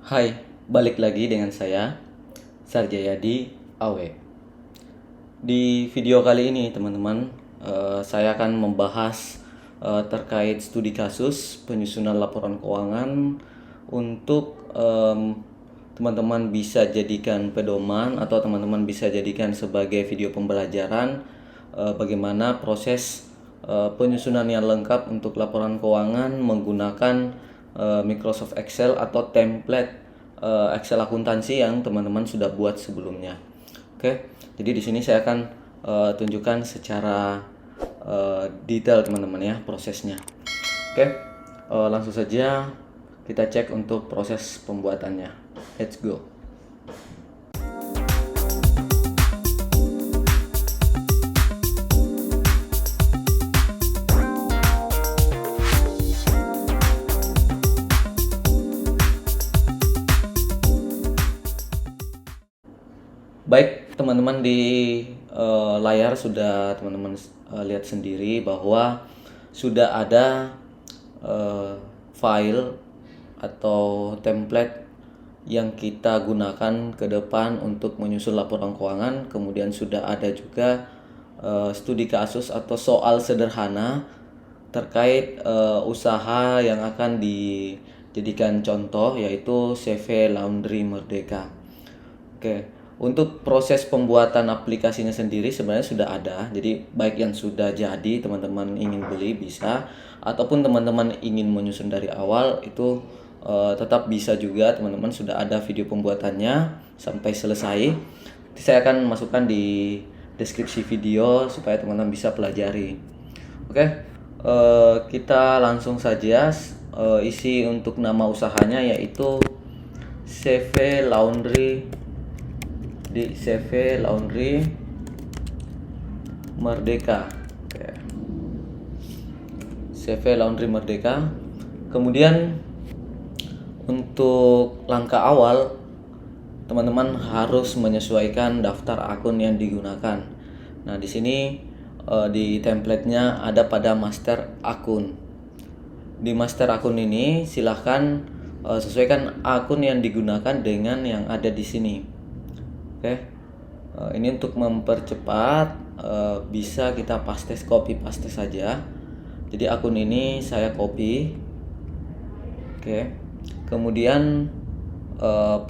Hai, balik lagi dengan saya, Sarjayadi Awe. Di video kali ini, teman-teman, saya akan membahas terkait studi kasus penyusunan laporan keuangan untuk teman-teman bisa jadikan pedoman atau teman-teman bisa jadikan sebagai video pembelajaran bagaimana proses penyusunan yang lengkap untuk laporan keuangan menggunakan Microsoft Excel atau template Excel akuntansi yang teman-teman sudah buat sebelumnya. Oke, jadi di sini saya akan tunjukkan secara detail teman-teman ya prosesnya. Oke, langsung saja kita cek untuk proses pembuatannya. Let's go. Baik, teman-teman di layar sudah teman-teman lihat sendiri bahwa sudah ada file atau template yang kita gunakan ke depan untuk menyusun laporan keuangan. Kemudian sudah ada juga studi kasus atau soal sederhana terkait usaha yang akan dijadikan contoh, yaitu CV Laundry Merdeka. Oke, untuk proses pembuatan aplikasinya sendiri sebenarnya sudah ada. Jadi baik yang sudah jadi teman-teman ingin beli bisa, ataupun teman-teman ingin menyusun dari awal itu tetap bisa juga. Teman-teman sudah ada video pembuatannya sampai selesai. Nanti saya akan masukkan di deskripsi video supaya teman-teman bisa pelajari. Oke, kita langsung saja isi untuk nama usahanya yaitu CV Laundry di CV Laundry Merdeka. Oke. CV Laundry Merdeka. Kemudian untuk langkah awal teman-teman harus menyesuaikan daftar akun yang digunakan. Nah, di sini di template-nya ada pada master akun. Di master akun ini silahkan sesuaikan akun yang digunakan dengan yang ada di sini. Oke, ini untuk mempercepat bisa kita copy paste saja. Jadi akun ini saya copy, oke. Kemudian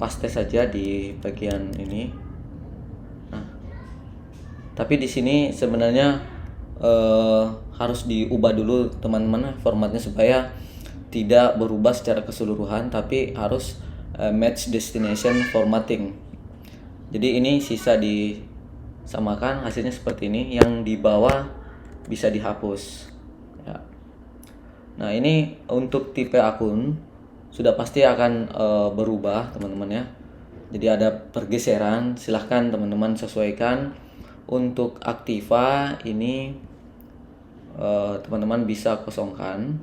paste saja di bagian ini. Nah, tapi di sini sebenarnya harus diubah dulu teman-teman formatnya supaya tidak berubah secara keseluruhan, tapi harus match destination formatting. Jadi ini sisa disamakan, hasilnya seperti ini. Yang di bawah bisa dihapus ya. Nah, ini untuk tipe akun sudah pasti akan berubah teman-teman ya. Jadi ada pergeseran, silahkan teman-teman sesuaikan. Untuk aktiva ini teman-teman bisa kosongkan.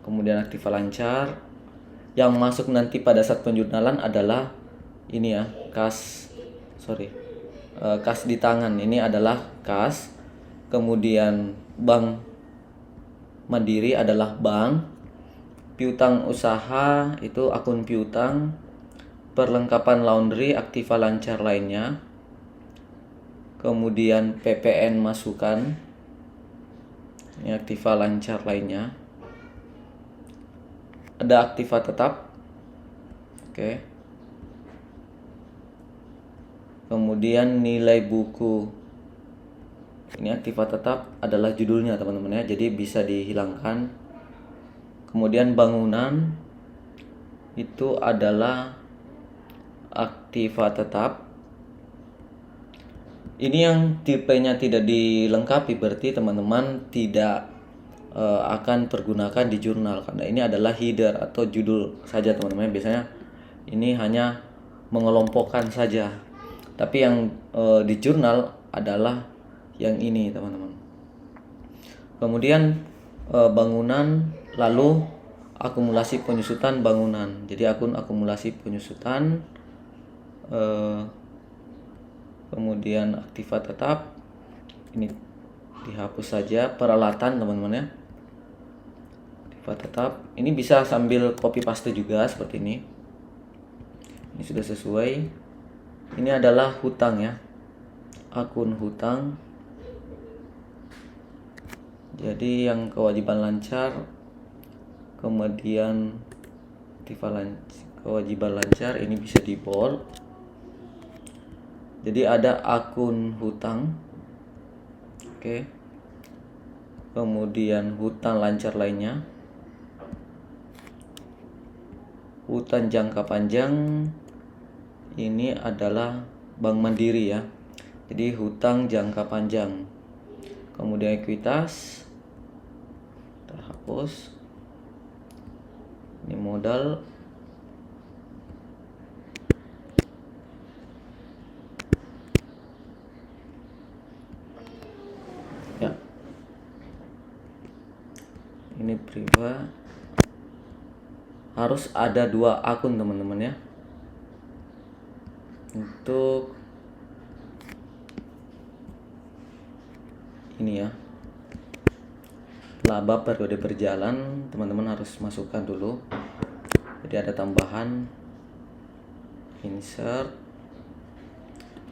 Kemudian aktiva lancar. Yang masuk nanti pada saat penjurnalan adalah ini ya, kas di tangan ini adalah kas. Kemudian bank mandiri adalah bank. Piutang usaha itu akun piutang. Perlengkapan laundry aktiva lancar lainnya. Kemudian PPN masukan ini aktiva lancar lainnya. Ada aktiva tetap, oke. Kemudian nilai buku ini aktiva tetap adalah judulnya teman-teman ya, jadi bisa dihilangkan. Kemudian bangunan itu adalah aktiva tetap. Ini yang tipenya tidak dilengkapi, berarti teman-teman tidak akan pergunakan di jurnal karena ini adalah header atau judul saja teman-teman. Biasanya ini hanya mengelompokkan saja. Tapi yang di jurnal adalah yang ini teman-teman. Kemudian bangunan, lalu akumulasi penyusutan bangunan. Jadi akun akumulasi penyusutan, kemudian aktiva tetap ini dihapus saja. Peralatan teman-teman ya, aktiva tetap. Ini bisa sambil copy paste juga seperti ini. Ini sudah sesuai. Ini adalah hutang ya, akun hutang. Jadi yang kewajiban lancar, kemudian kewajiban lancar ini bisa di bold. Jadi ada akun hutang, oke. Kemudian hutang lancar lainnya, hutang jangka panjang ini adalah Bank Mandiri ya. Jadi hutang jangka panjang. Kemudian ekuitas kita hapus. Ini modal. Ya. Ini privat. Harus ada 2 akun teman-teman ya. Untuk ini ya, laba periode berjalan teman-teman harus masukkan dulu. Jadi ada tambahan insert.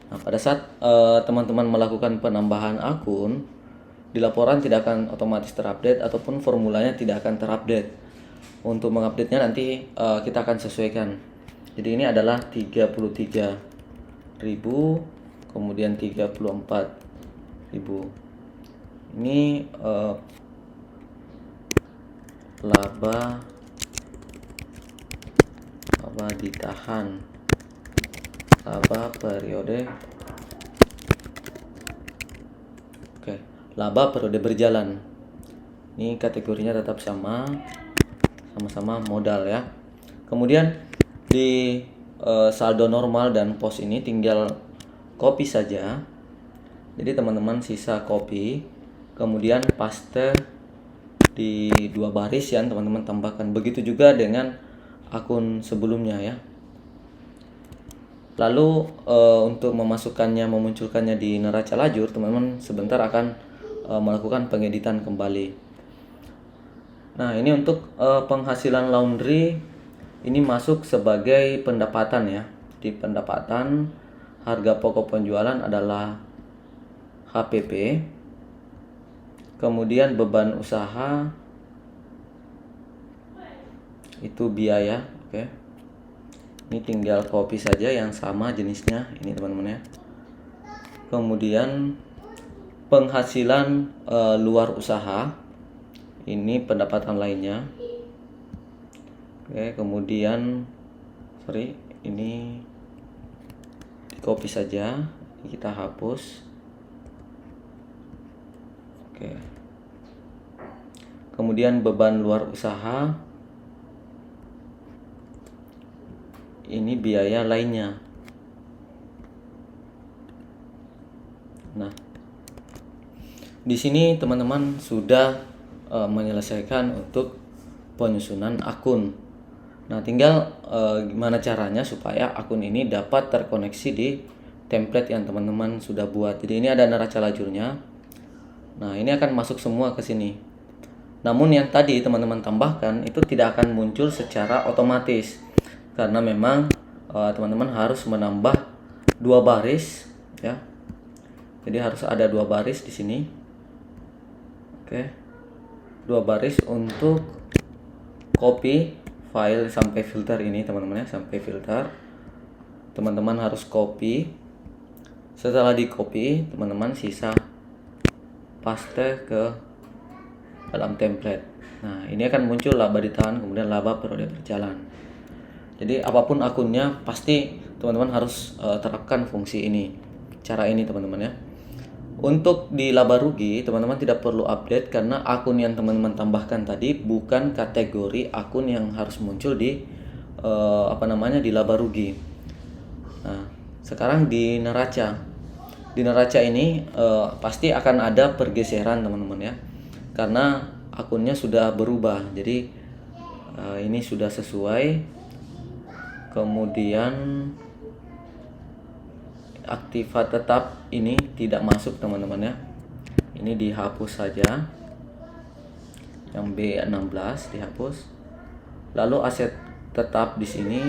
Nah, pada saat teman-teman melakukan penambahan akun, di laporan tidak akan otomatis terupdate ataupun formulanya tidak akan terupdate. Untuk mengupdate-nya nanti kita akan sesuaikan. Jadi ini adalah 33.000, kemudian 34.000. Ini laba ditahan, laba periode, oke, laba periode berjalan. Ini kategorinya tetap sama-sama modal ya. Kemudian di saldo normal dan pos ini tinggal copy saja. Jadi teman-teman sisa copy, kemudian paste di 2 baris yang teman-teman tambahkan. Begitu juga dengan akun sebelumnya ya. Lalu untuk memunculkannya di neraca lajur, teman-teman sebentar akan melakukan pengeditan kembali. Nah, ini untuk penghasilan laundry ini masuk sebagai pendapatan ya. Di pendapatan, harga pokok penjualan adalah HPP. Kemudian beban usaha itu biaya, oke. Ini tinggal copy saja yang sama jenisnya ini teman-teman ya. Kemudian penghasilan luar usaha ini pendapatan lainnya. Oke, kemudian ini di copy saja, kita hapus. Oke. Kemudian beban luar usaha ini biaya lainnya. Nah, di sini teman-teman sudah menyelesaikan untuk penyusunan akun. Nah, tinggal gimana caranya supaya akun ini dapat terkoneksi di template yang teman-teman sudah buat. Jadi ini ada neraca lajurnya. Nah, ini akan masuk semua ke sini. Namun yang tadi teman-teman tambahkan itu tidak akan muncul secara otomatis karena memang teman-teman harus menambah 2 baris ya. Jadi harus ada 2 baris di sini. Oke. 2 baris untuk copy file sampai filter ini teman-teman ya, sampai filter. Teman-teman harus copy. Setelah di copy, teman-teman sisa paste ke dalam template. Nah, ini akan muncul laba ditahan, kemudian laba periode berjalan. Jadi apapun akunnya pasti teman-teman harus terapkan fungsi ini, cara ini teman-teman ya. Untuk di laba rugi teman-teman tidak perlu update karena akun yang teman-teman tambahkan tadi bukan kategori akun yang harus muncul di di laba rugi. Nah, sekarang di neraca. Di neraca ini pasti akan ada pergeseran teman-teman ya. Karena akunnya sudah berubah. Jadi ini sudah sesuai. Kemudian aktiva tetap ini tidak masuk teman-teman ya. Ini dihapus saja. yang B16 dihapus. Lalu aset tetap di sini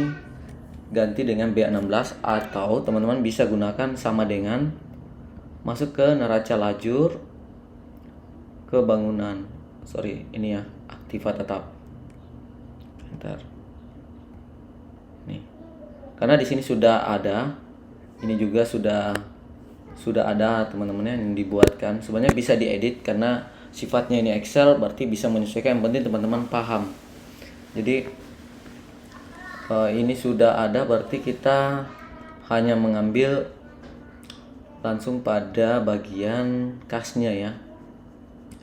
ganti dengan B16, atau teman-teman bisa gunakan sama dengan masuk ke neraca lajur, ke bangunan. Ini ya, aktiva tetap. Bentar. Nih. Karena di sini sudah ada, ini juga sudah ada teman-teman yang dibuatkan. Sebenarnya bisa diedit karena sifatnya ini Excel, berarti bisa menyesuaikan. Yang penting teman-teman paham. Jadi ini sudah ada, berarti kita hanya mengambil langsung pada bagian kasnya ya.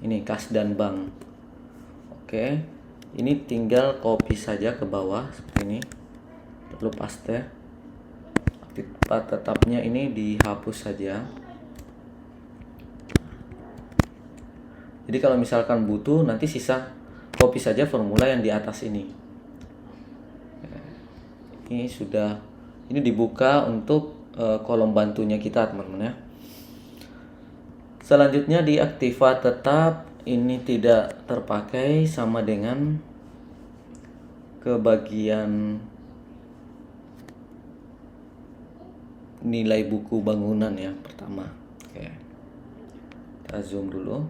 Ini kas dan bank. Oke, ini tinggal copy saja ke bawah seperti ini, lalu paste. Aktiva tetapnya ini dihapus saja. Jadi kalau misalkan butuh, nanti sisa copy saja formula yang di atas ini. Ini sudah, ini dibuka untuk kolom bantunya kita teman-teman ya. Selanjutnya di aktiva tetap ini tidak terpakai, sama dengan ke bagian nilai buku bangunan ya pertama. Oke, kita zoom dulu.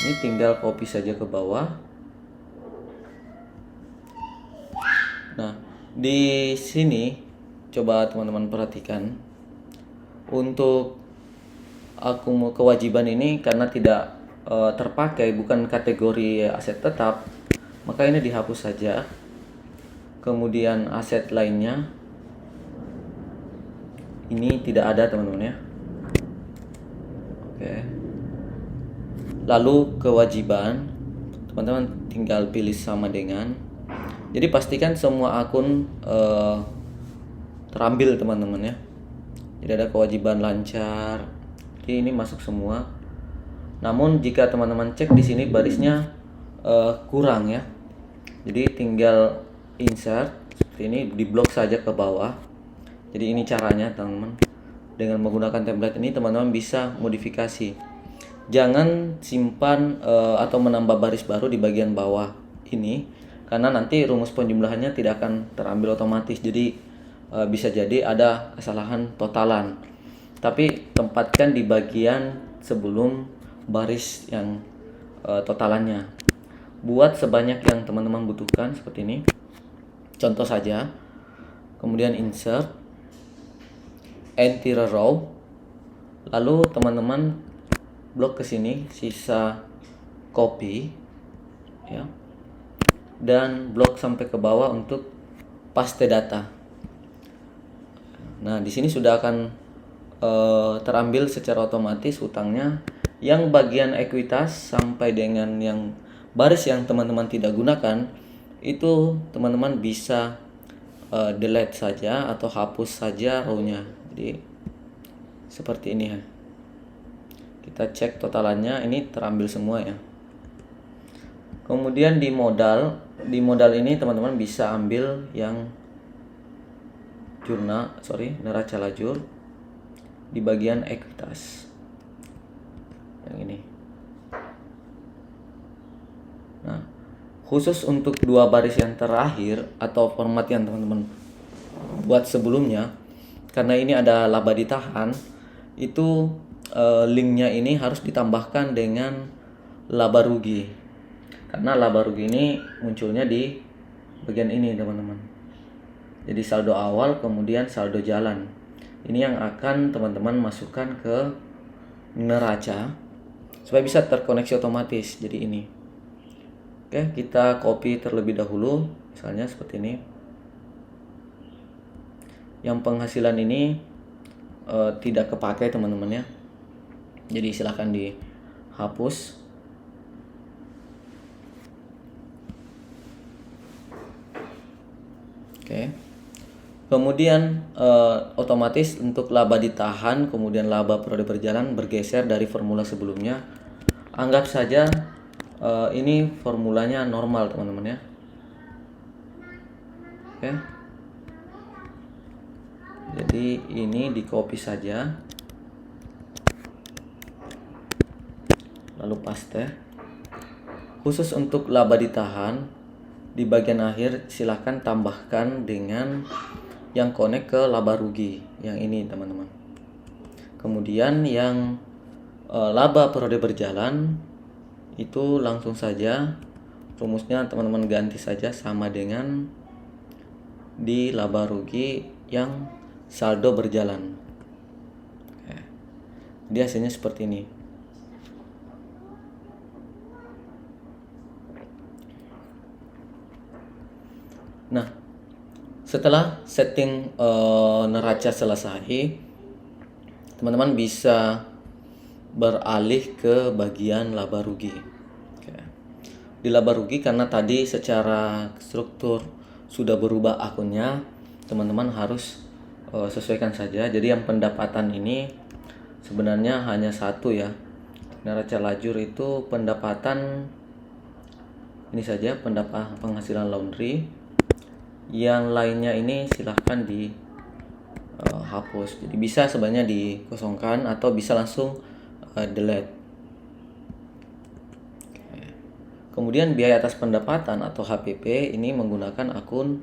Ini tinggal copy saja ke bawah. Nah, di sini coba teman-teman perhatikan, untuk kewajiban ini karena tidak terpakai, bukan kategori aset tetap, maka ini dihapus saja. Kemudian aset lainnya ini tidak ada teman-teman ya. Oke. Lalu kewajiban, teman-teman tinggal pilih sama dengan. Jadi pastikan semua akun terambil teman-teman ya. Jadi ada kewajiban lancar. Jadi ini masuk semua. Namun jika teman-teman cek di sini barisnya kurang ya. Jadi tinggal insert seperti ini, diblok saja ke bawah. Jadi ini caranya teman-teman. Dengan menggunakan template ini teman-teman bisa modifikasi. Jangan simpan atau menambah baris baru di bagian bawah ini, karena nanti rumus penjumlahannya tidak akan terambil otomatis. Jadi bisa jadi ada kesalahan totalan. Tapi tempatkan di bagian sebelum baris yang totalannya. Buat sebanyak yang teman-teman butuhkan seperti ini. Contoh saja. Kemudian insert, enter row. Lalu teman-teman blok ke sini, sisa copy ya. Dan blok sampai ke bawah untuk paste data. Nah, di sini sudah akan terambil secara otomatis hutangnya. Yang bagian ekuitas sampai dengan yang baris yang teman-teman tidak gunakan, itu teman-teman bisa delete saja atau hapus saja row-nya. Jadi seperti ini ya. Kita cek totalannya, ini terambil semua ya. Kemudian di modal ini teman-teman bisa ambil yang neraca lajur di bagian ekuitas. Yang ini. Nah, khusus untuk dua baris yang terakhir atau format yang teman-teman buat sebelumnya, karena ini ada laba ditahan, itu linknya ini harus ditambahkan dengan laba rugi. Karena laba rugi ini munculnya di bagian ini teman-teman. Jadi saldo awal kemudian saldo jalan. Ini yang akan teman-teman masukkan ke neraca supaya bisa terkoneksi otomatis. Jadi ini. Oke, kita copy terlebih dahulu, misalnya seperti ini. Yang penghasilan ini tidak kepakai teman-teman ya. Jadi silahkan dihapus. Oke. Kemudian otomatis untuk laba ditahan kemudian laba periode berjalan bergeser dari formula sebelumnya. Anggap saja ini formulanya normal teman-teman ya. Oke. Jadi ini di copy saja. lalu paste. Khusus untuk laba ditahan, di bagian akhir silahkan tambahkan dengan yang connect ke laba rugi, yang ini teman-teman. Kemudian yang laba periode berjalan itu langsung saja rumusnya teman-teman ganti saja sama dengan di laba rugi yang saldo berjalan. Dia hasilnya seperti ini. Nah, setelah setting neraca selesai, teman-teman bisa beralih ke bagian laba rugi. Oke. Di laba rugi, karena tadi secara struktur sudah berubah akunnya, teman-teman harus sesuaikan saja. Jadi yang pendapatan ini sebenarnya hanya satu ya. Neraca lajur itu pendapatan ini saja, penghasilan laundry. Yang lainnya ini silahkan hapus. Jadi bisa sebenarnya dikosongkan atau bisa langsung delete. Kemudian biaya atas pendapatan atau HPP ini menggunakan akun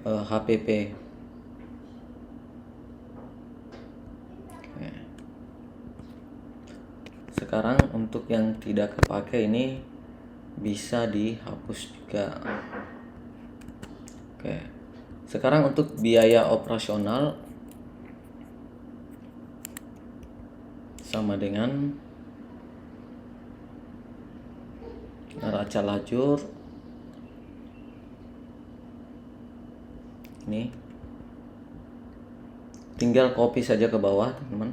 HPP. Sekarang untuk yang tidak kepakai ini bisa dihapus juga. Oke. Sekarang untuk biaya operasional sama dengan neraca lajur. Ini tinggal copy saja ke bawah, teman-teman.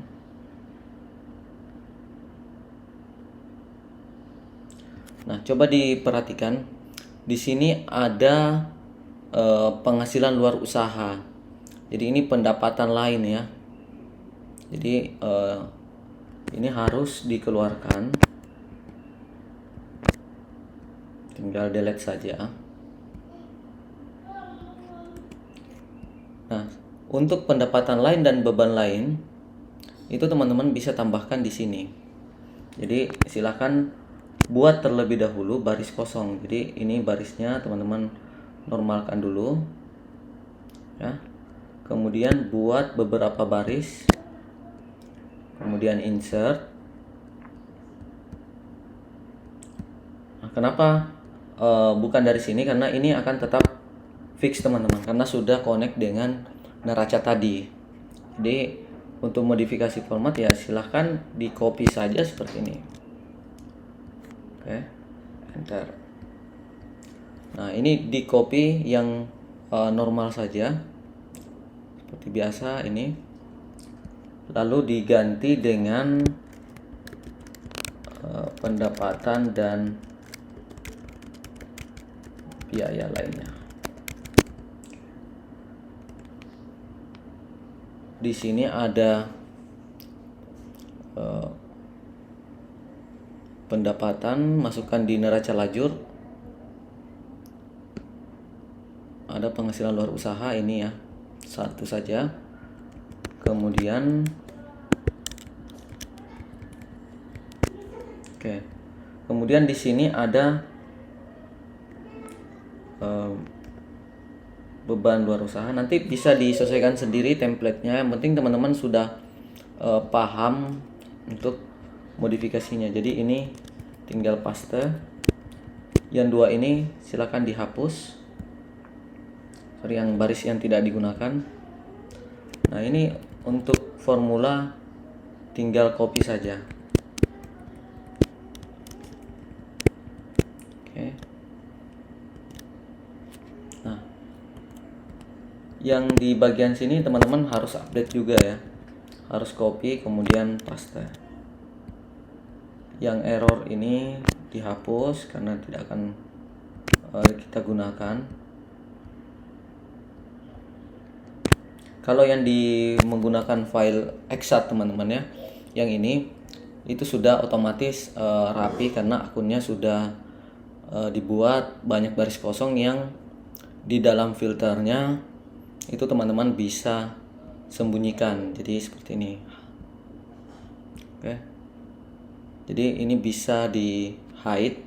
Nah, coba diperhatikan. Di sini ada penghasilan luar usaha. Jadi ini pendapatan lain ya. Jadi ini harus dikeluarkan. Tinggal delete saja. Nah, untuk pendapatan lain dan beban lain itu teman-teman bisa tambahkan di sini. Jadi silahkan buat terlebih dahulu baris kosong. Jadi ini barisnya teman-teman normalkan dulu ya. Kemudian buat beberapa baris, kemudian insert. Nah, kenapa bukan dari sini? Karena ini akan tetap fix teman-teman, karena sudah connect dengan neraca tadi. Jadi untuk modifikasi format ya silahkan di copy saja seperti ini. Oke, enter. Nah, ini di copy yang normal saja seperti biasa ini, lalu diganti dengan pendapatan dan biaya lainnya. Di sini ada pendapatan, masukkan di neraca lajur. Ada penghasilan luar usaha ini ya, satu saja. Kemudian kemudian di sini ada beban luar usaha. Nanti bisa disesuaikan sendiri template-nya. Yang penting teman-teman sudah paham untuk modifikasinya. Jadi ini tinggal paste. Yang dua ini silakan dihapus. Yang baris yang tidak digunakan. Nah, ini untuk formula tinggal copy saja. Oke. Nah, yang di bagian sini teman-teman harus update juga ya. Harus copy kemudian paste. Yang error ini dihapus karena tidak akan kita gunakan. Kalau yang menggunakan file exat teman-teman ya, yang ini itu sudah otomatis rapi karena akunnya sudah dibuat banyak baris kosong yang di dalam filternya itu teman-teman bisa sembunyikan. Jadi seperti ini. Oke. Jadi ini bisa di hide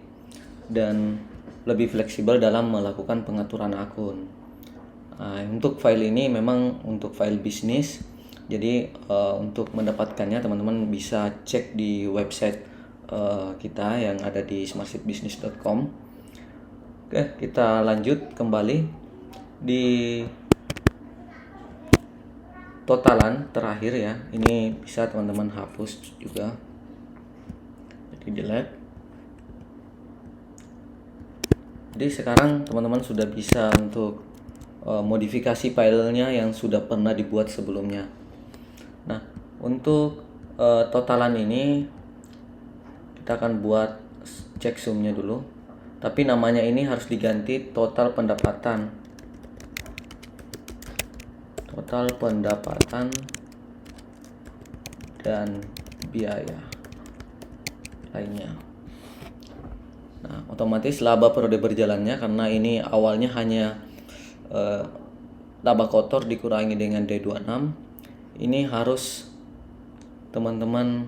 dan lebih fleksibel dalam melakukan pengaturan akun. Nah, untuk file ini memang untuk file bisnis. Jadi untuk mendapatkannya teman-teman bisa cek di website kita yang ada di smartseedbusiness.com. Oke, kita lanjut kembali di totalan terakhir ya. Ini bisa teman-teman hapus juga. Jadi delete. Jadi sekarang teman-teman sudah bisa untuk modifikasi filenya yang sudah pernah dibuat sebelumnya. Nah, untuk totalan ini kita akan buat cek sumnya dulu. Tapi namanya ini harus diganti total pendapatan. Total pendapatan dan biaya lainnya. Nah, otomatis laba periode berjalannya, karena ini awalnya hanya laba kotor dikurangi dengan D26. Ini harus teman-teman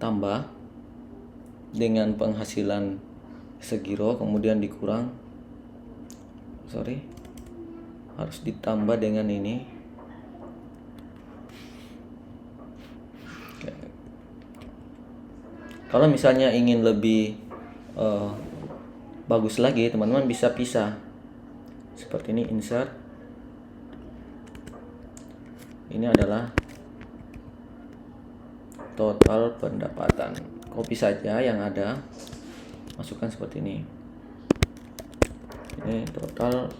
tambah dengan penghasilan segiro, kemudian harus ditambah dengan ini. Oke. Kalau misalnya ingin lebih bagus lagi, teman-teman bisa pisah seperti ini. Insert, ini adalah total pendapatan. Copy saja yang ada, masukkan seperti ini. Ini total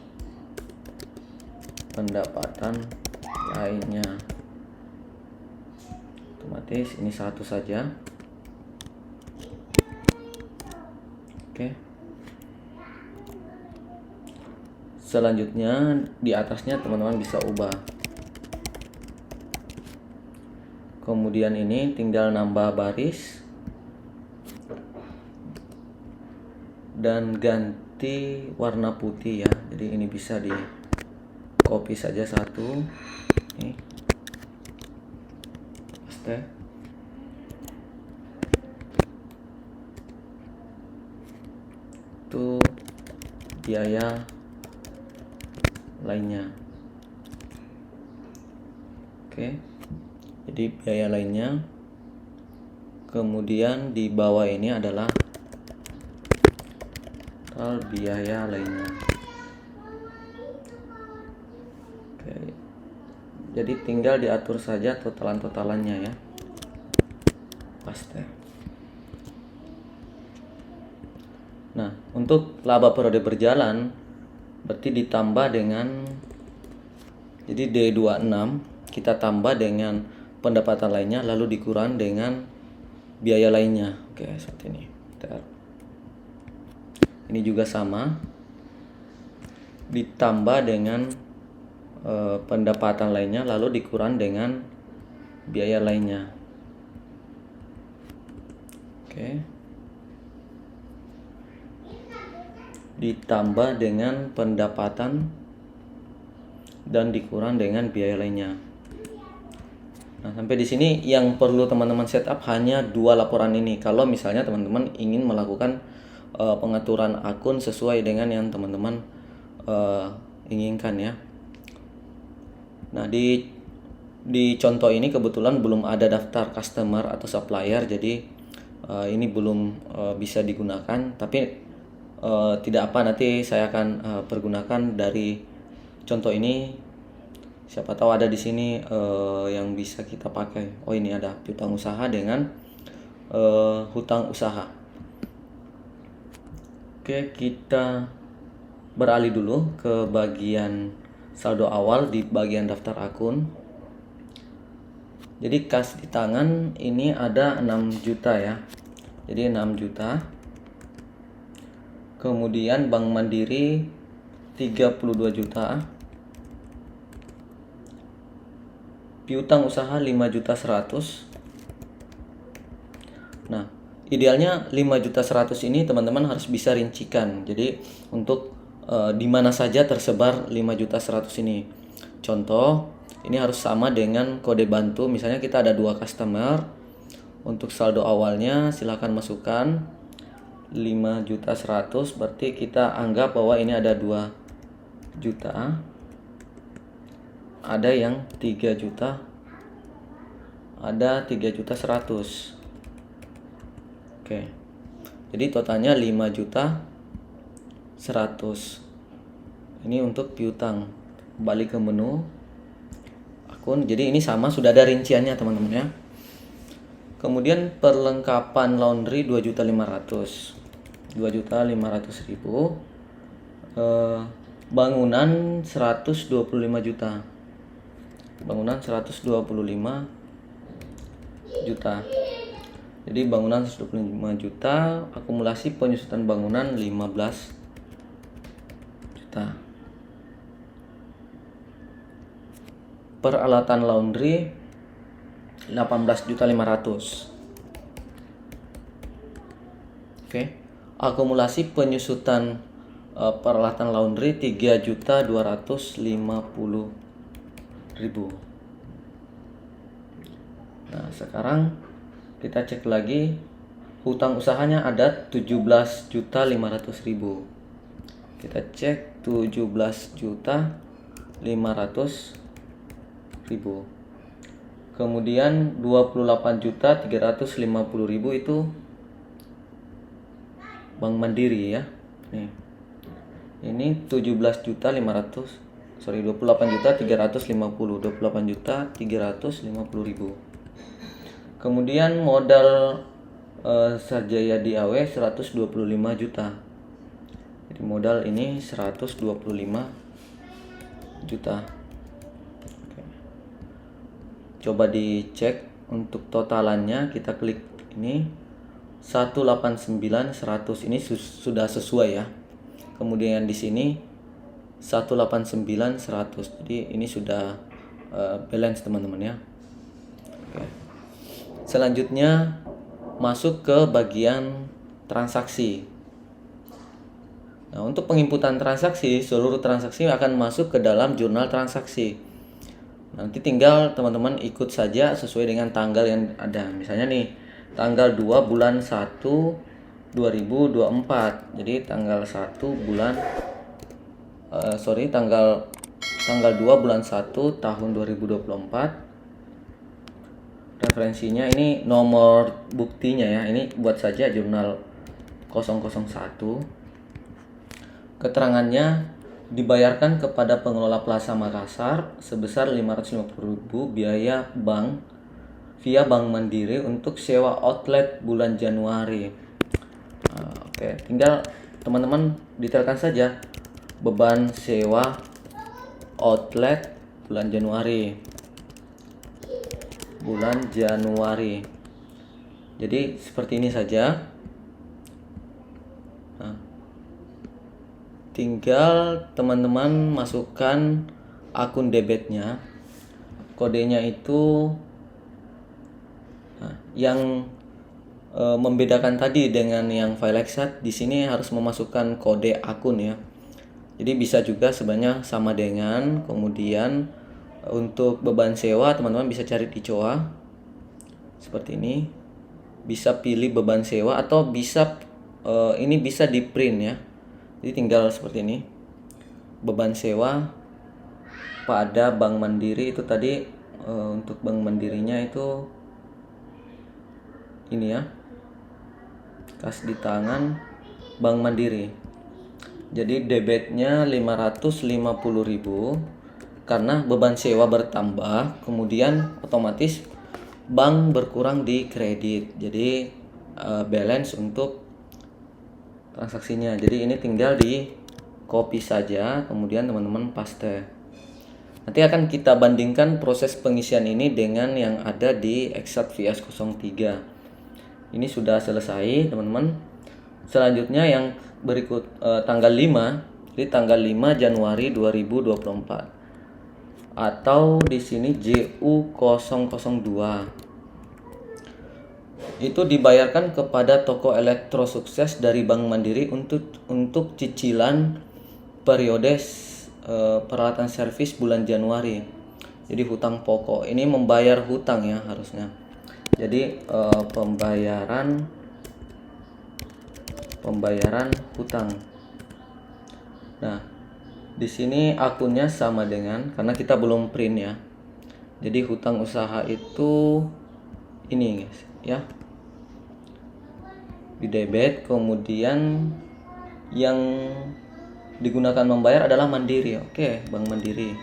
pendapatan lainnya. Otomatis ini satu saja. Oke. Selanjutnya di atasnya teman-teman bisa ubah. Kemudian ini tinggal nambah baris dan ganti warna putih ya. Jadi ini bisa di copy saja satu. Nih. Paste. Itu biaya lainnya. Oke. Jadi biaya lainnya. Kemudian di bawah ini adalah total biaya lainnya. Oke. Jadi tinggal diatur saja totalannya ya. Paste. Nah, untuk laba periode berjalan berarti ditambah dengan, jadi D26 kita tambah dengan pendapatan lainnya lalu dikurang dengan biaya lainnya. Oke, seperti ini. Ini juga sama, ditambah dengan pendapatan lainnya lalu dikurang dengan biaya lainnya. Oke. Ditambah dengan pendapatan dan dikurang dengan biaya lainnya. Nah, sampai di sini yang perlu teman-teman setup hanya dua laporan ini. Kalau misalnya teman-teman ingin melakukan pengaturan akun sesuai dengan yang teman-teman inginkan ya. Nah, di contoh ini kebetulan belum ada daftar customer atau supplier, jadi ini belum bisa digunakan. Tapi tidak apa, nanti saya akan pergunakan dari contoh ini. Siapa tahu ada di sini yang bisa kita pakai. Oh, ini ada piutang usaha dengan hutang usaha. Oke, kita beralih dulu ke bagian saldo awal di bagian daftar akun. Jadi kas di tangan ini ada 6 juta ya. Jadi 6 juta. Kemudian Bank Mandiri 32 juta. Piutang usaha 5.100.000. Nah, idealnya 5.100.000 ini teman-teman harus bisa rincikan. Jadi untuk di mana saja tersebar 5.100.000 ini. Contoh, ini harus sama dengan kode bantu. Misalnya kita ada 2 customer, untuk saldo awalnya silakan masukkan 5.100.000, berarti kita anggap bahwa ini ada 2 juta, ada yang 3 juta, ada 3.100.000. Oke, jadi totalnya 5.100.000. Ini untuk piutang. Balik ke menu akun. Jadi ini sama, sudah ada rinciannya teman-teman ya. Kemudian perlengkapan laundry 2.500.000. 2.500.000. Bangunan 125 juta. Bangunan 125 juta. Jadi bangunan 125 juta, akumulasi penyusutan bangunan 15 juta. Peralatan laundry 18.500.000. Oke. Akumulasi penyusutan peralatan laundry 3.250.000. Nah, sekarang kita cek lagi, hutang usahanya ada 17.500.000. Kita cek 17.500.000. Kemudian 28.350.000 itu Bank Mandiri ya. Nih. Ini 28.350.000. Kemudian modal Sarjaya DAW 125 juta. Jadi modal ini 125 juta. Oke. Coba dicek untuk totalannya, kita klik ini 189.100, ini sudah sesuai ya. Kemudian di sini 189.100. Jadi ini sudah balance teman-teman ya. Oke. Selanjutnya masuk ke bagian transaksi. Nah, untuk penginputan transaksi, seluruh transaksi akan masuk ke dalam jurnal transaksi. Nanti tinggal teman-teman ikut saja sesuai dengan tanggal yang ada. Misalnya nih, tanggal 2 bulan 1 2024. Jadi tanggal 1 bulan tanggal 2 bulan 1 tahun 2024. Referensinya ini nomor buktinya ya. Ini buat saja jurnal 001. Keterangannya dibayarkan kepada pengelola Plaza Makassar sebesar 550.000 biaya bank via Bank Mandiri untuk sewa outlet bulan Januari. Oke, tinggal teman-teman detailkan saja beban sewa outlet bulan Januari. Jadi seperti ini saja. Nah, tinggal teman-teman masukkan akun debitnya. Kodenya itu yang membedakan tadi dengan yang file Excel, di sini harus memasukkan kode akun ya. Jadi bisa juga sebenarnya sama dengan, kemudian untuk beban sewa teman-teman bisa cari di COA seperti ini, bisa pilih beban sewa atau bisa ini bisa di print ya. Jadi tinggal seperti ini, beban sewa pada Bank Mandiri itu tadi. Untuk Bank Mandirinya itu ini ya, kas di tangan Bank Mandiri. Jadi debitnya 550.000 karena beban sewa bertambah, kemudian otomatis bank berkurang di kredit. Jadi balance untuk transaksinya. Jadi ini tinggal di copy saja, kemudian teman-teman paste. Nanti akan kita bandingkan proses pengisian ini dengan yang ada di Exact VS 03. Ini sudah selesai teman-teman. Selanjutnya yang berikut tanggal 5, jadi tanggal 5 Januari 2024. Atau di sini JU002. Itu dibayarkan kepada toko elektro sukses dari Bank Mandiri untuk cicilan periode peralatan servis bulan Januari. Jadi hutang pokok ini membayar hutang ya harusnya. Jadi pembayaran hutang. Nah, di sini akunnya sama dengan, karena kita belum print ya. Jadi hutang usaha itu ini guys ya. Di debit, kemudian yang digunakan membayar adalah Mandiri. Oke, Bank Mandiri.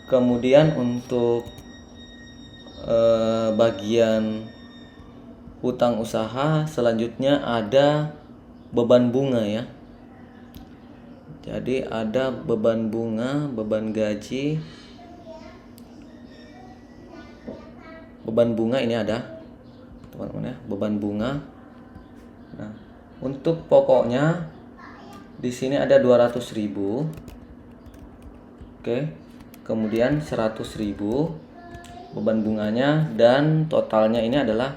Kemudian untuk bagian hutang usaha selanjutnya ada beban bunga ya. Jadi ada beban bunga, beban gaji. Beban bunga ini ada teman-teman ya, beban bunga. Nah, untuk pokoknya di sini ada 200.000. Oke. Kemudian 100.000 beban bunganya, dan totalnya ini adalah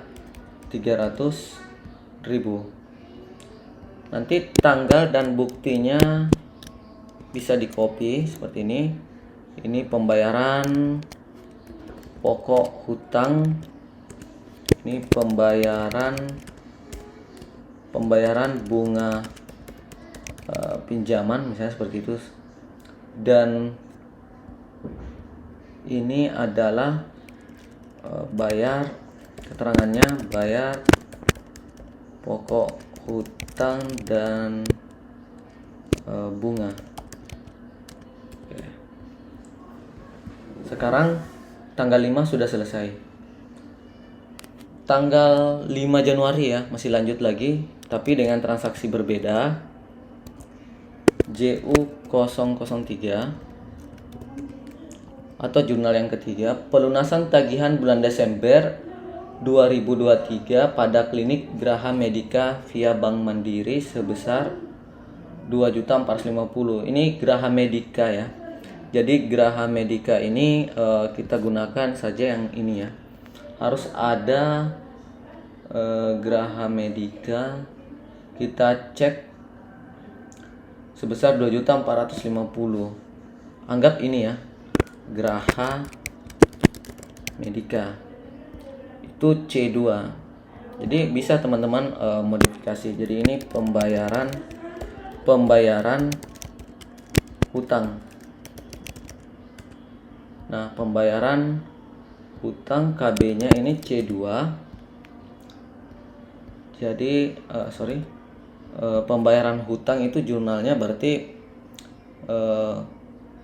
300.000. Nanti tanggal dan buktinya bisa di copy seperti ini. Ini pembayaran pokok hutang, ini pembayaran bunga pinjaman misalnya seperti itu, dan ini adalah bayar, keterangannya bayar pokok hutang dan bunga. Oke. Sekarang tanggal 5 sudah selesai. Tanggal 5 Januari ya, masih lanjut lagi tapi dengan transaksi berbeda. JU003 atau jurnal yang ketiga, pelunasan tagihan bulan Desember 2023 pada klinik Graha Medica via Bank Mandiri sebesar 2.450.000. Ini Graha Medica ya. Jadi Graha Medica ini kita gunakan saja yang ini ya. Harus ada Graha Medica, kita cek sebesar 2.450.000. Anggap ini ya, Graha Medica itu C2. Jadi bisa teman-teman modifikasi. Jadi ini pembayaran hutang. Nah, pembayaran hutang KB-nya ini C2. Jadi pembayaran hutang itu jurnalnya berarti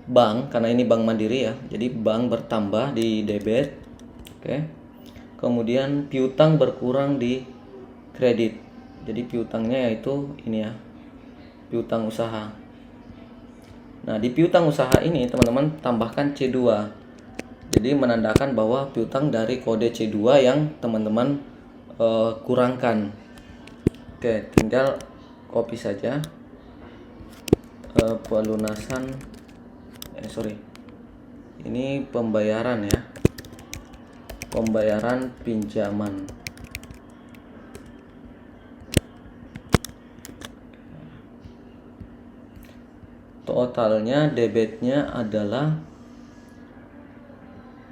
bank, karena ini Bank Mandiri ya. Jadi bank bertambah di debit. Oke. Kemudian piutang berkurang di kredit. Jadi piutangnya yaitu ini ya, piutang usaha. Nah, di piutang usaha ini teman-teman tambahkan C2. Jadi menandakan bahwa piutang dari kode C2 yang teman-teman kurangkan. Oke, tinggal copy saja. Pelunasan ini pembayaran ya, pembayaran pinjaman. Totalnya debitnya adalah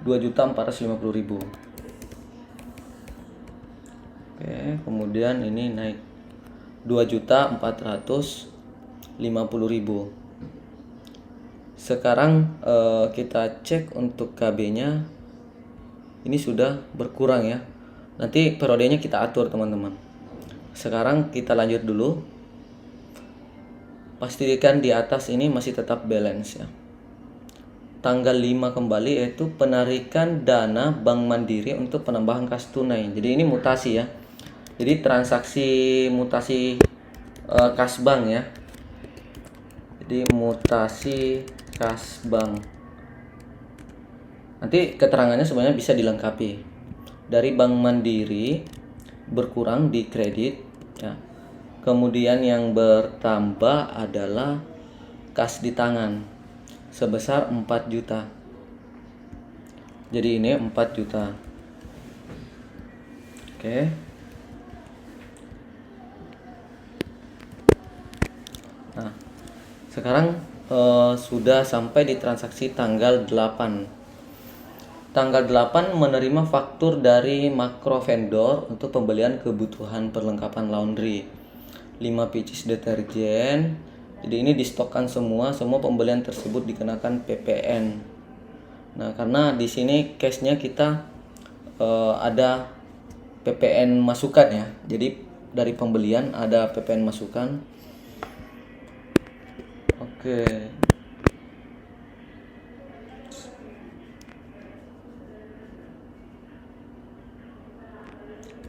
2.450.000. Oke, kemudian ini naik 2.450.000. Sekarang kita cek untuk KB-nya, ini sudah berkurang ya. Nanti periodenya kita atur teman-teman. Sekarang kita lanjut dulu. Pastikan di atas ini masih tetap balance ya. Tanggal 5 kembali, yaitu penarikan dana Bank Mandiri untuk penambahan kas tunai. Jadi ini mutasi ya. Jadi transaksi mutasi kas bank ya. Jadi mutasi kas bank. Nanti keterangannya sebenarnya bisa dilengkapi. Dari Bank Mandiri berkurang di kredit ya. Kemudian yang bertambah adalah kas di tangan sebesar 4 juta. Jadi ini 4 juta. Oke. Nah, sekarang sudah sampai di transaksi tanggal 8. Tanggal 8 menerima faktur dari makro vendor untuk pembelian kebutuhan perlengkapan laundry. 5 pieces deterjen. Jadi ini distokkan semua pembelian tersebut dikenakan PPN. Nah, karena di sini case-nya kita ada PPN masukan ya. Jadi dari pembelian ada PPN masukan. Oke.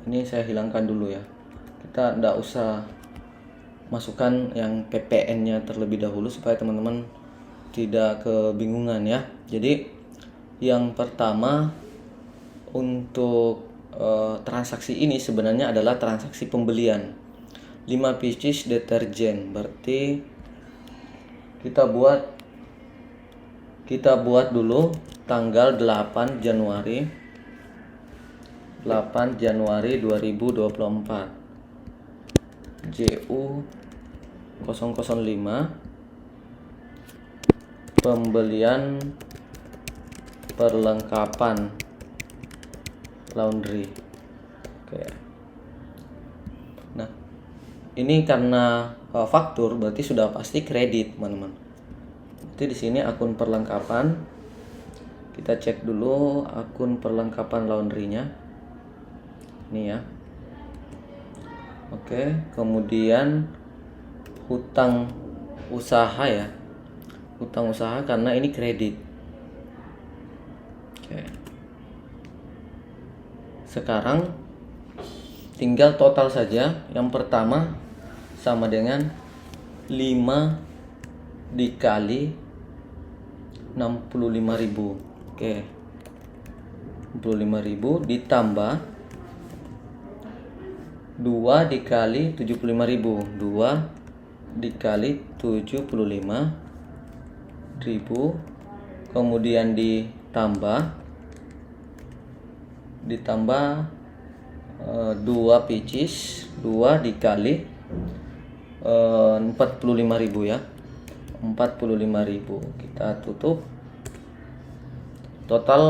Ini saya hilangkan dulu ya. Kita tidak usah masukkan yang PPN-nya terlebih dahulu supaya teman-teman tidak kebingungan ya. Jadi yang pertama untuk transaksi ini sebenarnya adalah transaksi pembelian 5 pieces deterjen. Berarti kita buat dulu tanggal 8 Januari 2024. JU 005 pembelian perlengkapan laundry. Oke. Nah, ini karena faktur berarti sudah pasti kredit, teman-teman. Jadi di sini akun perlengkapan. Kita cek dulu akun perlengkapan laundrynya. Ini ya. Oke, kemudian hutang usaha ya. Hutang usaha karena ini kredit. Oke. Sekarang tinggal total saja. Yang pertama sama dengan 5 dikali 65.000. Oke. 65.000 ditambah 2 dikali 75.000. 2 dikali 75.000, kemudian ditambah 2 pieces, 2 dikali 45.000 ya. 45.000 kita tutup. Total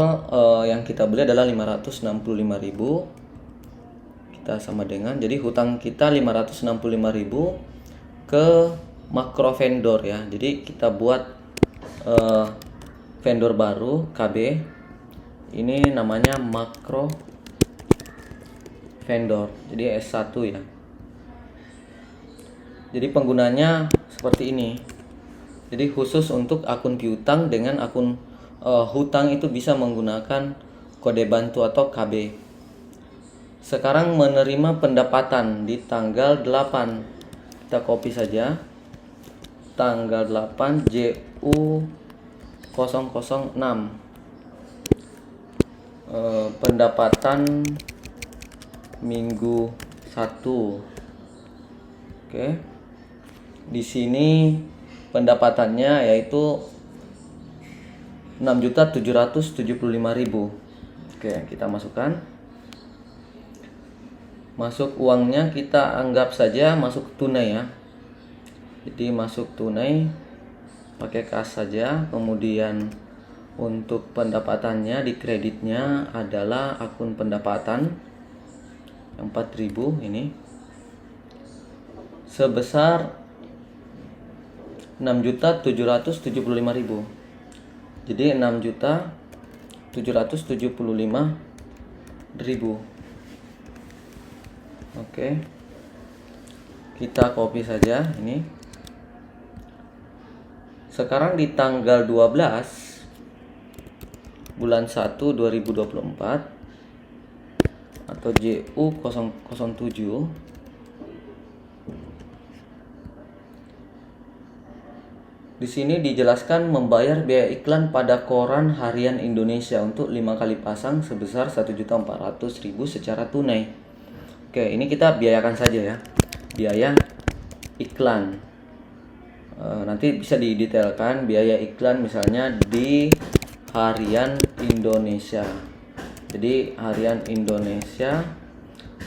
yang kita beli adalah 565.000. Kita sama dengan, jadi hutang kita 565.000 ke makro vendor ya. Jadi kita buat vendor baru KB. Ini namanya makro vendor. Jadi S1 ya. Jadi penggunanya seperti ini. Jadi khusus untuk akun piutang dengan akun hutang itu bisa menggunakan kode bantu atau KB. Sekarang menerima pendapatan di tanggal 8. Kita copy saja. Tanggal 8 JU 006. Pendapatan minggu 1. Oke. Di sini pendapatannya yaitu 6.775.000. Oke, kita masukkan. Masuk uangnya kita anggap saja masuk tunai ya. Jadi masuk tunai pakai kas saja. Kemudian untuk pendapatannya di kreditnya adalah akun pendapatan yang 4.000 ini sebesar 6.775.000. Jadi 6.775.000. Oke. Kita copy saja ini. Sekarang di tanggal 12 bulan 1 2024 atau JU 007. Di sini dijelaskan membayar biaya iklan pada koran harian Indonesia untuk 5 kali pasang sebesar 1.400.000 secara tunai. Oke, ini kita biayakan saja ya. Biaya iklan. Nanti bisa didetailkan biaya iklan misalnya di harian Indonesia. Jadi harian Indonesia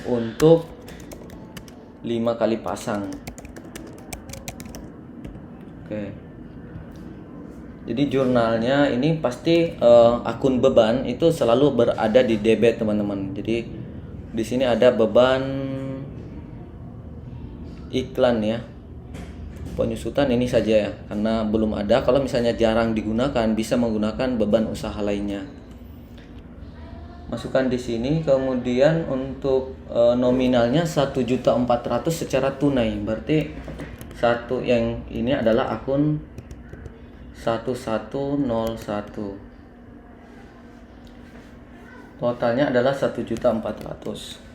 untuk 5 kali pasang. Oke. Jadi jurnalnya ini pasti akun beban itu selalu berada di debit teman-teman. Jadi di sini ada beban iklan ya. Penyusutan ini saja ya, karena belum ada. Kalau misalnya jarang digunakan, bisa menggunakan beban usaha lainnya. Masukkan di sini. Kemudian untuk nominalnya 1.400.000 secara tunai. Berarti satu yang ini adalah akun 1101. Totalnya adalah 1.400.000.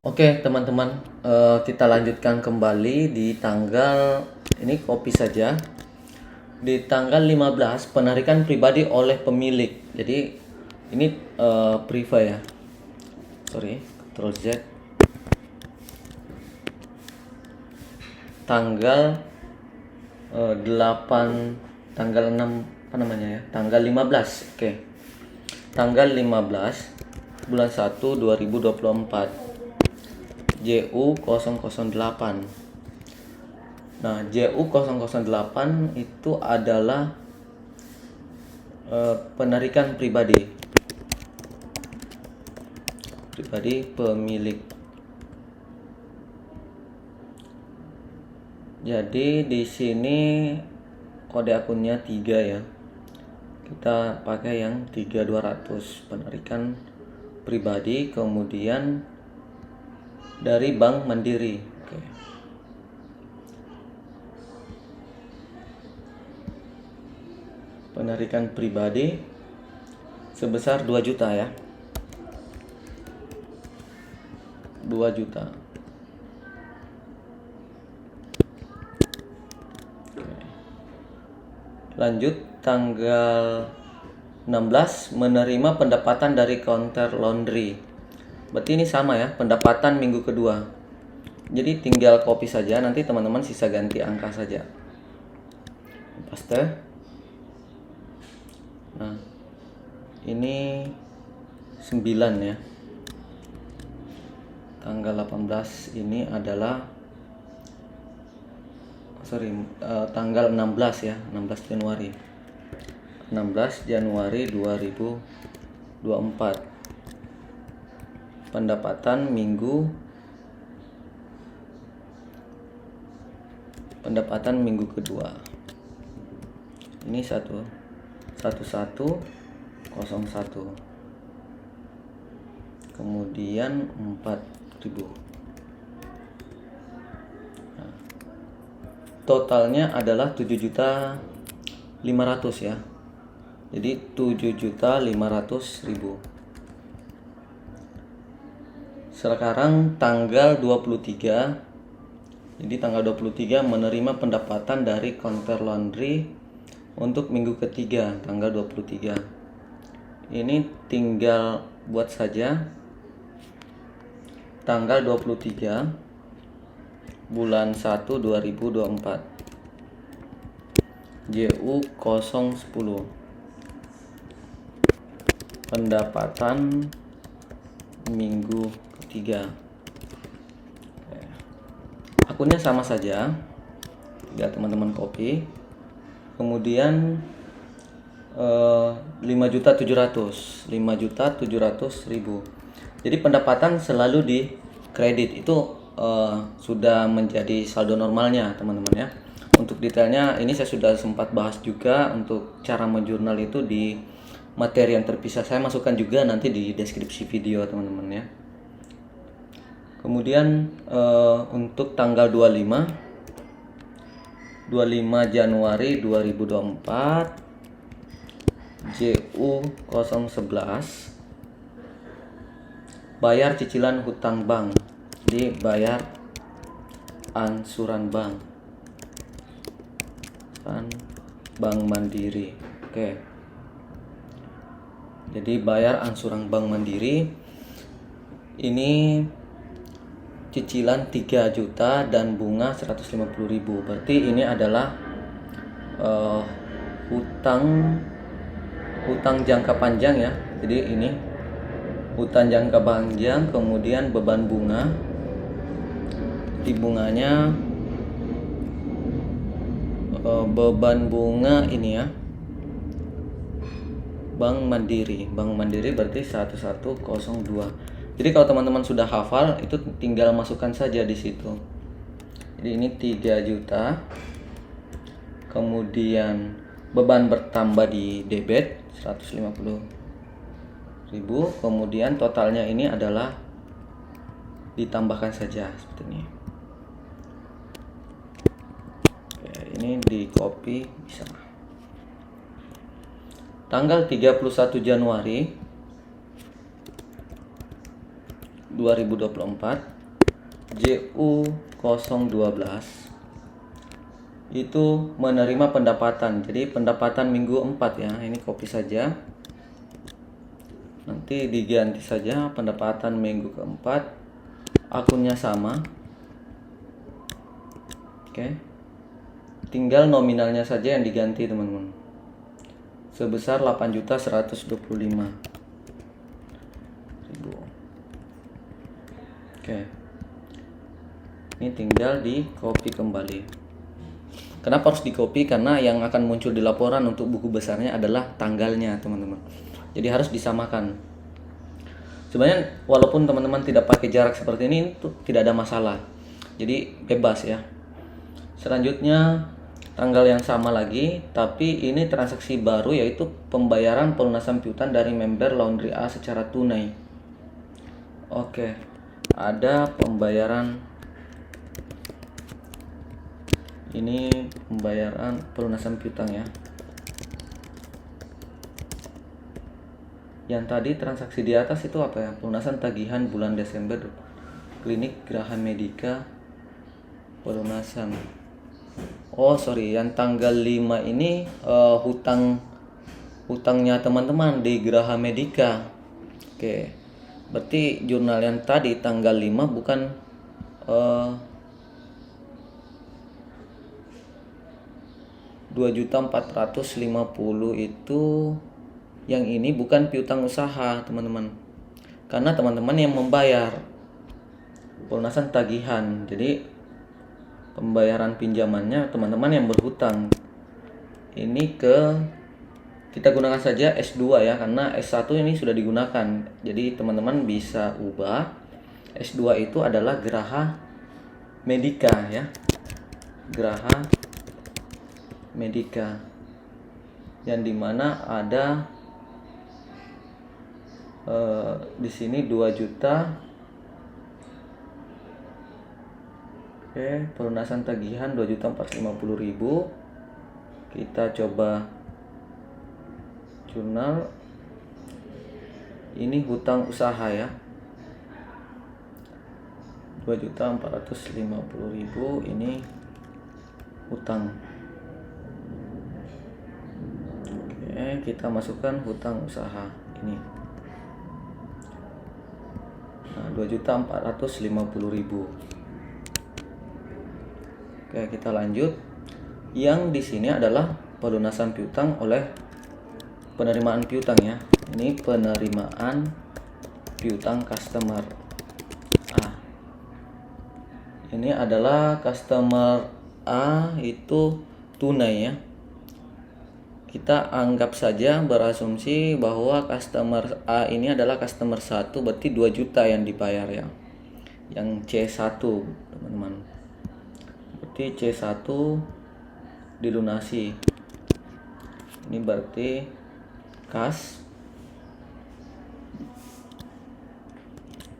Oke teman-teman, kita lanjutkan kembali di tanggal ini copy saja. Di tanggal 15 penarikan pribadi oleh pemilik. Jadi ini private ya. Sorry, Ctrl Z. Tanggal 8 tanggal 6 apa namanya ya? Tanggal 15. Oke. Tanggal 15 bulan 1 2024. JU008. Nah, JU008 itu adalah penarikan pribadi pemilik. Jadi di sini kode akunnya 3 ya. Kita pakai yang 3200 penarikan pribadi, kemudian dari Bank Mandiri. Oke. Penarikan pribadi sebesar 2 juta ya. 2 juta. Oke. Lanjut tanggal 16 menerima pendapatan dari counter laundry. Berarti ini sama ya, pendapatan minggu kedua. Jadi tinggal copy saja, nanti teman-teman sisa ganti angka saja. Paste. Nah, ini 9 ya. Tanggal 18 ini adalah tanggal 16 ya, 16 Januari. 16 Januari 2024. Pendapatan minggu kedua. Ini 1101. Kemudian 4.000. Nah, totalnya adalah 7.500.000 ya. Jadi 7.500.000. Sekarang tanggal 23. Jadi tanggal 23 menerima pendapatan dari counter laundry untuk minggu ketiga tanggal 23. Ini tinggal buat saja tanggal 23 bulan 1 2024. JU010. Pendapatan minggu ketiga. Akunnya sama saja, ya teman-teman copy. Kemudian 5.700.000. Jadi pendapatan selalu di kredit itu sudah menjadi saldo normalnya teman-teman ya. Untuk detailnya ini saya sudah sempat bahas juga. Untuk cara menjurnal itu di materi yang terpisah, saya masukkan juga nanti di deskripsi video teman-teman ya. Kemudian untuk tanggal 25 Januari 2024, JU011 bayar cicilan hutang bank. Jadi bayar ansuran bank. Bank Mandiri. Oke. Jadi bayar ansuran Bank Mandiri. Ini cicilan 3 juta dan bunga 150.000. Berarti ini adalah hutang jangka panjang ya. Jadi ini hutang jangka panjang, kemudian beban bunga. Di bunganya beban bunga ini ya, Bank Mandiri berarti 1102. Jadi kalau teman-teman sudah hafal, itu tinggal masukkan saja di situ. Jadi ini 3 juta. Kemudian beban bertambah di debit 150.000. Kemudian totalnya ini adalah ditambahkan saja seperti ini. Oke, ini di copy bisa. Tanggal 31 Januari 2024 JU 012 itu menerima pendapatan. Jadi pendapatan minggu 4 ya. Ini copy saja. Nanti diganti saja pendapatan minggu keempat. Akunnya sama. Oke. Tinggal nominalnya saja yang diganti, teman-teman. Sebesar 8.125.000. Oke. Ini tinggal di copy kembali. Kenapa harus di copy? Karena yang akan muncul di laporan untuk buku besarnya adalah tanggalnya, teman-teman. Jadi harus disamakan. Sebenarnya walaupun teman-teman tidak pakai jarak seperti ini, itu tidak ada masalah. Jadi bebas ya. Selanjutnya tanggal yang sama lagi, tapi ini transaksi baru, yaitu pembayaran pelunasan piutang dari member Laundry A secara tunai. Oke, ada pembayaran. Ini pembayaran pelunasan piutang ya. Yang tadi transaksi di atas itu apa ya? Pelunasan tagihan bulan Desember, Klinik Graha Medica, pelunasan. Oh sorry, yang tanggal 5 ini hutangnya teman-teman di Graha Medica. Oke, berarti jurnal yang tadi tanggal 5 bukan 2.450.000 itu, yang ini bukan piutang usaha teman-teman, karena teman-teman yang membayar pelunasan tagihan. Jadi pembayaran pinjamannya teman-teman yang berhutang. Ini kita gunakan saja S2 ya, karena S1 ini sudah digunakan. Jadi teman-teman bisa ubah. S2 itu adalah Graha Medica ya. Graha Medica. Yang dimana ada di sini 2 juta. Oke, pelunasan tagihan 2.450.000. Kita coba jurnal. Ini hutang usaha ya. 2.450.000 ini hutang. Oke, kita masukkan hutang usaha ini. Nah, 2.450.000. Oke, kita lanjut. Yang di sini adalah pelunasan piutang oleh penerimaan piutang ya. Ini penerimaan piutang customer A. Ini adalah customer A itu tunai ya. Kita anggap saja, berasumsi bahwa customer A ini adalah customer 1, berarti 2 juta yang dibayar ya. Yang C1 teman-teman. Berarti C1 dilunasi. Ini berarti kas.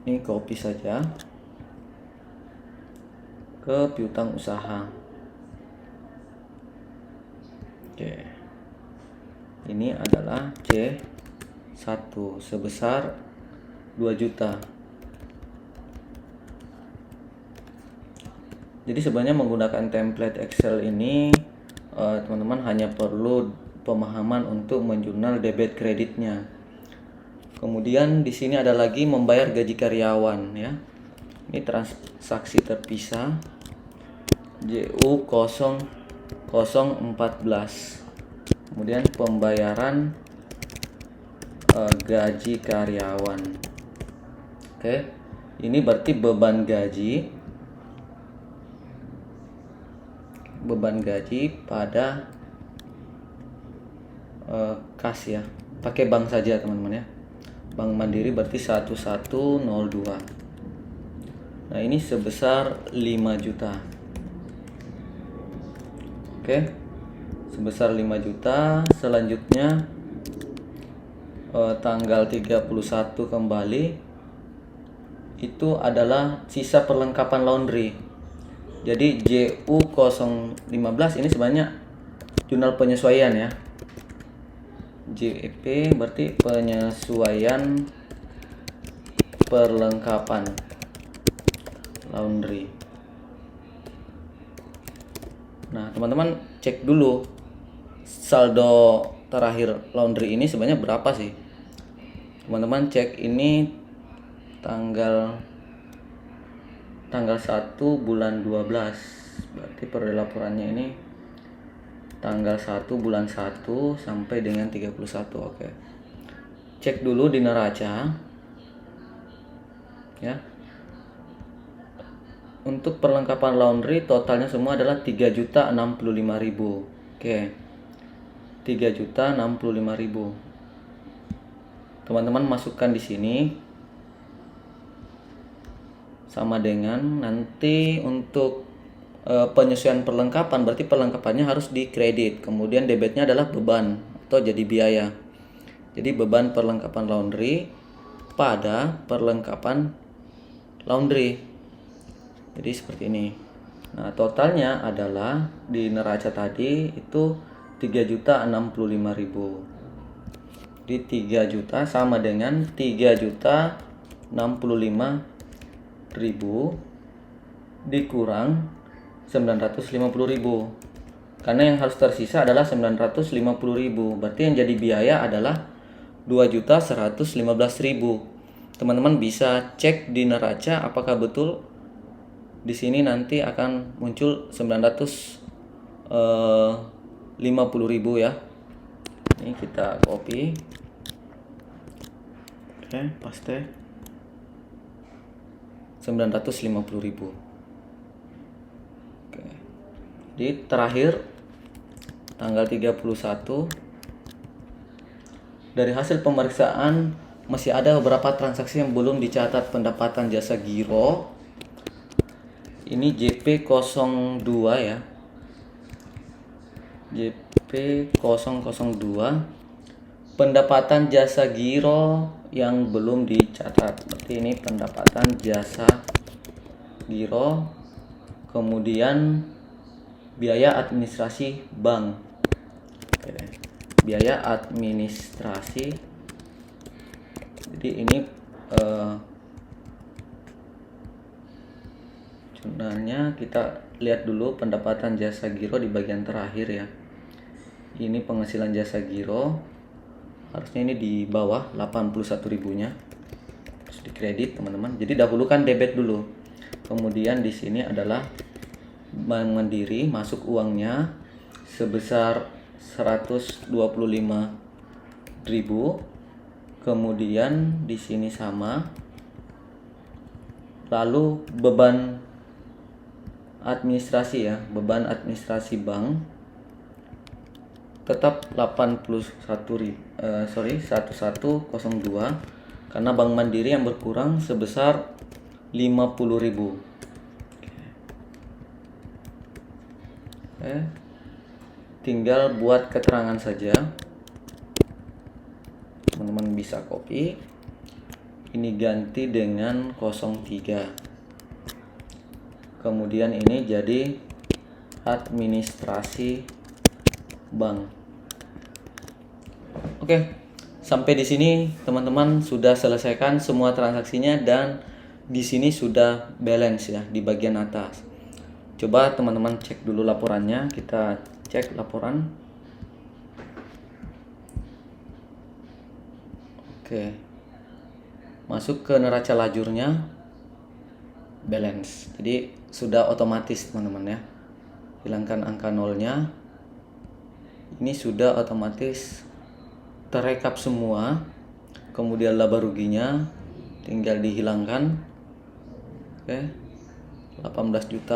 Ini copy saja ke piutang usaha. Oke. Ini adalah C1 sebesar 2 juta. Jadi sebenarnya menggunakan template Excel ini teman-teman hanya perlu pemahaman untuk menjurnal debit kreditnya. Kemudian di sini ada lagi membayar gaji karyawan ya. Ini transaksi terpisah JU 014. Kemudian pembayaran gaji karyawan. Oke. Ini berarti beban gaji. beban gaji pada kas ya, pakai bank saja teman-teman ya. Bank Mandiri berarti 1102. Nah ini sebesar 5 juta. Oke, sebesar 5 juta. Selanjutnya tanggal 31 kembali itu adalah sisa perlengkapan laundry. Jadi JU015 ini sebanyak jurnal penyesuaian ya. JEP berarti penyesuaian perlengkapan laundry. Nah, teman-teman cek dulu saldo terakhir laundry ini sebanyak berapa sih? Teman-teman cek ini tanggal 1 bulan 12. Berarti per laporannya ini tanggal 1 bulan 1 sampai dengan 31. Oke. Cek dulu di neraca. Ya. Untuk perlengkapan laundry totalnya semua adalah 3.065.000. Oke. 3.065.000. Teman-teman masukkan di sini sama dengan nanti untuk penyesuaian perlengkapan, berarti perlengkapannya harus dikredit, kemudian debitnya adalah beban atau jadi biaya. Jadi beban perlengkapan laundry pada perlengkapan laundry. Jadi seperti ini. Nah, totalnya adalah di neraca tadi itu 3.065.000. Di 3 juta sama dengan 3.065.000 dikurang 950.000. Karena yang harus tersisa adalah 950.000. Berarti yang jadi biaya adalah 2.115.000. Teman-teman bisa cek di neraca apakah betul di sini nanti akan muncul 950.000 ya. Ini kita copy. Oke, paste. 950.000. Di terakhir tanggal 31 dari hasil pemeriksaan masih ada beberapa transaksi yang belum dicatat pendapatan jasa giro. Ini JP02 ya. JP002 pendapatan jasa giro yang belum dicatat. Berarti ini pendapatan jasa giro. Kemudian biaya administrasi bank. Oke. Biaya administrasi. Jadi ini sebenarnya kita lihat dulu pendapatan jasa giro di bagian terakhir ya. Ini penghasilan jasa giro. Harusnya ini di bawah 81.000-nya. Terus dikredit teman-teman. Jadi dahulukan debit dulu. Kemudian di sini adalah Bank Mandiri masuk uangnya sebesar 125.000. Kemudian di sini sama. Lalu beban administrasi ya, beban administrasi bank tetap 1102 karena Bank Mandiri yang berkurang sebesar 50.000. Tinggal buat keterangan saja. Teman-teman bisa copy. Ini ganti dengan 03. Kemudian ini jadi administrasi bank. Oke, sampai di sini teman-teman sudah selesaikan semua transaksinya dan di sini sudah balance ya di bagian atas. Coba teman-teman cek dulu laporannya. Kita cek laporan. Oke. Masuk ke neraca lajurnya. Balance. Jadi sudah otomatis teman-teman ya. Hilangkan angka nolnya. Ini sudah otomatis terekap semua. Kemudian laba ruginya tinggal dihilangkan. Oke. 18.800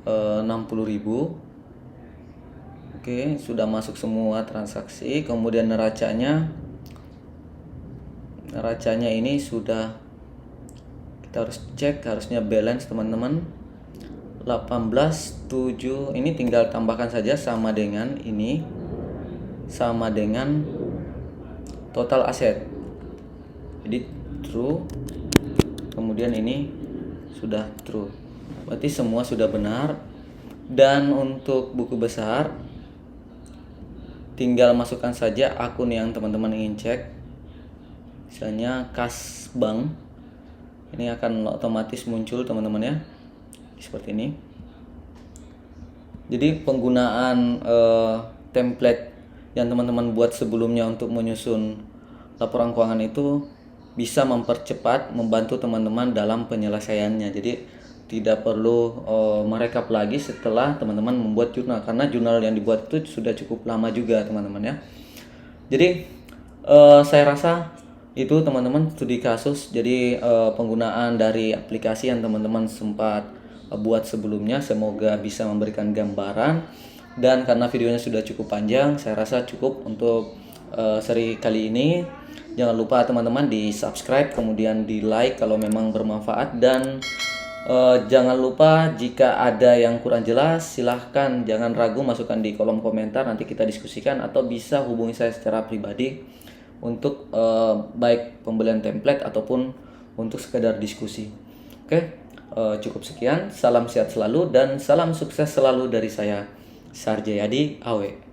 60.000. Oke, sudah masuk semua transaksi. Kemudian neracanya ini sudah, kita harus cek, harusnya balance teman-teman 18.7. Ini tinggal tambahkan saja sama dengan ini, sama dengan total aset. Jadi true, kemudian ini sudah true, berarti semua sudah benar. Dan untuk buku besar tinggal masukkan saja akun yang teman-teman ingin cek, misalnya kas bank. Ini akan otomatis muncul teman-teman ya, seperti ini. Jadi penggunaan template yang teman-teman buat sebelumnya untuk menyusun laporan keuangan itu bisa mempercepat, membantu teman-teman dalam penyelesaiannya. Jadi tidak perlu merekap lagi setelah teman-teman membuat jurnal, karena jurnal yang dibuat itu sudah cukup lama juga teman-teman ya. Jadi saya rasa itu teman-teman studi kasus. Jadi penggunaan dari aplikasi yang teman-teman sempat buat sebelumnya semoga bisa memberikan gambaran. Dan karena videonya sudah cukup panjang, saya rasa cukup untuk seri kali ini. Jangan lupa teman-teman di subscribe, kemudian di like kalau memang bermanfaat. Dan jangan lupa jika ada yang kurang jelas, silahkan jangan ragu masukkan di kolom komentar, nanti kita diskusikan, atau bisa hubungi saya secara pribadi untuk baik pembelian template ataupun untuk sekedar diskusi. Oke, cukup sekian. Salam sehat selalu dan salam sukses selalu dari saya, Sarjayadi Awe.